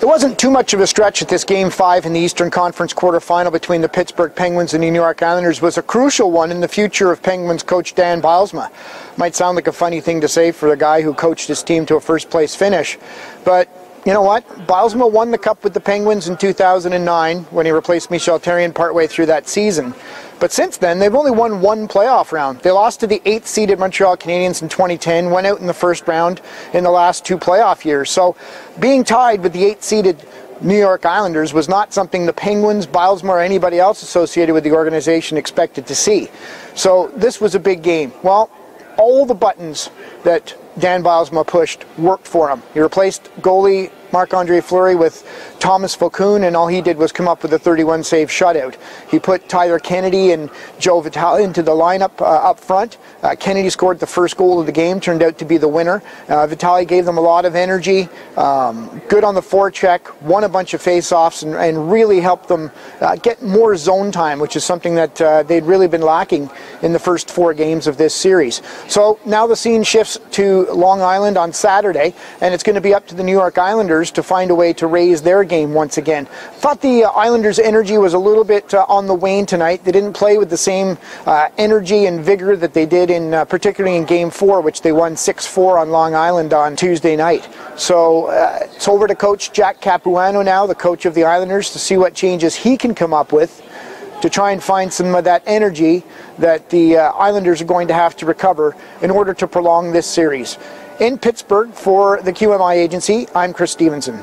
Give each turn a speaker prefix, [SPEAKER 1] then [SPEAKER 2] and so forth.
[SPEAKER 1] It wasn't too much of a stretch at this Game 5 in the Eastern Conference quarterfinal between the Pittsburgh Penguins and the New York Islanders. Was a crucial one in the future of Penguins coach Dan Bylsma. Might sound like a funny thing to say for the guy who coached his team to a first-place finish, but you know what? Bylsma won the Cup with the Penguins in 2009 when he replaced Michel Therrien partway through that season. But since then, they've only won one playoff round. They lost to the 8th-seeded Montreal Canadiens in 2010, went out in the first round in the last two playoff years. So being tied with the 8th-seeded New York Islanders was not something the Penguins, Bylsma, or anybody else associated with the organization expected to see. So this was a big game. Well, all the buttons that Dan Bylsma pushed worked for him. He replaced goalie Marc-Andre Fleury with Thomas Falcoon, and all he did was come up with a 31-save shutout. He put Tyler Kennedy and Joe Vitale into the lineup up front. Kennedy scored the first goal of the game, turned out to be the winner. Vitale gave them a lot of energy, good on the forecheck, won a bunch of face-offs, and really helped them get more zone time, which is something that they'd really been lacking in the first 4 games of this series. So now the scene shifts to Long Island on Saturday, and it's going to be up to the New York Islanders to find a way to raise their game once again. Thought the Islanders' energy was a little bit on the wane tonight. They didn't play with the same energy and vigor that they did in particularly in Game 4, which they won 6-4 on Long Island on Tuesday night. So it's over to Coach Jack Capuano now, the coach of the Islanders, to see what changes he can come up with to try and find some of that energy that the Islanders are going to have to recover in order to prolong this series. In Pittsburgh for the QMI Agency, I'm Chris Stevenson.